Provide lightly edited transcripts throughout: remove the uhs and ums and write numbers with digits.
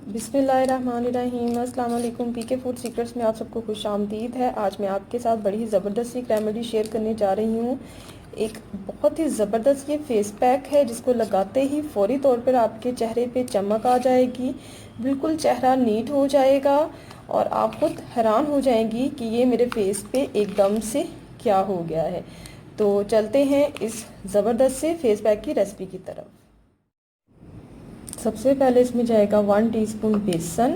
बिस्मिल्लाहिर्रहमानिर्रहीम। अस्सलाम वालेकुम। पीके फूड सीक्रेट्स में आप सबको खुश आमदीद है। आज मैं आपके साथ बड़ी ही ज़बरदस्त एक रेमेडी शेयर करने जा रही हूँ। एक बहुत ही ज़बरदस्त ये फेस पैक है जिसको लगाते ही फौरी तौर पर आपके चेहरे पे चमक आ जाएगी, बिल्कुल चेहरा नीट हो जाएगा और आप खुद हैरान हो जाएंगी कि ये मेरे फेस पे एकदम से क्या हो गया है। तो चलते हैं इस ज़बरदस्त से फेस पैक की रेसिपी की तरफ। सबसे पहले इसमें जाएगा 1 टीस्पून बेसन,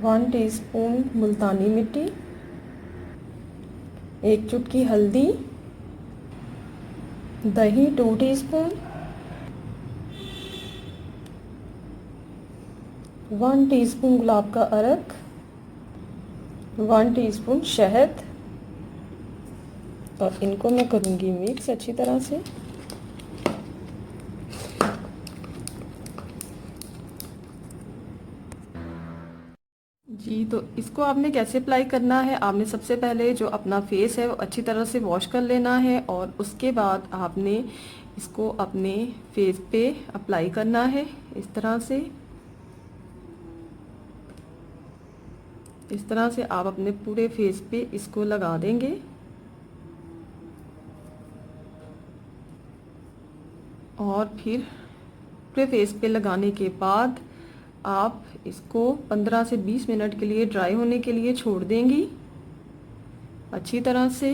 1 टीस्पून मुल्तानी मिट्टी, 1 चुटकी हल्दी, दही 2 टीस्पून, 1 टीस्पून गुलाब का अर्क, 1 टीस्पून शहद और इनको मैं करूँगी मिक्स अच्छी तरह से। जी, तो इसको आपने कैसे अप्लाई करना है, आपने सबसे पहले जो अपना फेस है वो अच्छी तरह से वॉश कर लेना है और उसके बाद आपने इसको अपने फेस पे अप्लाई करना है। इस तरह से आप अपने पूरे फेस पे इसको लगा देंगे और फिर पूरे फेस पे लगाने के बाद आप इसको 15 से 20 मिनट के लिए ड्राई होने के लिए छोड़ देंगी अच्छी तरह से।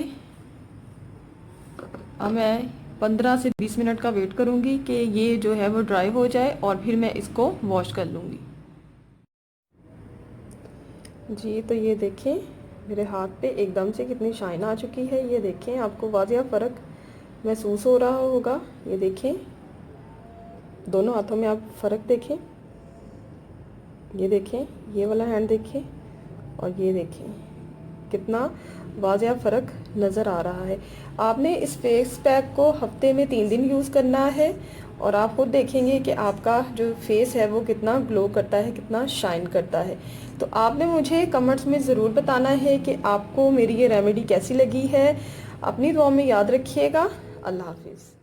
अब मैं 15 से 20 मिनट का वेट करूंगी कि ये जो है वो ड्राई हो जाए और फिर मैं इसको वॉश कर लूँगी। जी, तो ये देखें मेरे हाथ पे एकदम से कितनी शाइन आ चुकी है। ये देखें, आपको वाज़िया फ़र्क महसूस हो रहा होगा। ये देखें, दोनों हाथों में आप फ़र्क देखें। ये देखें, ये वाला हैंड देखें और ये देखें कितना वाज़िया फ़र्क नज़र आ रहा है। आपने इस फेस पैक को हफ्ते में 3 दिन यूज़ करना है और आप खुद देखेंगे कि आपका जो फेस है वो कितना ग्लो करता है, कितना शाइन करता है। तो आपने मुझे कमेंट्स में ज़रूर बताना है कि आपको मेरी ये रेमेडी कैसी लगी है। अपनी दुआ में याद रखिएगा। अल्लाह हाफिज़।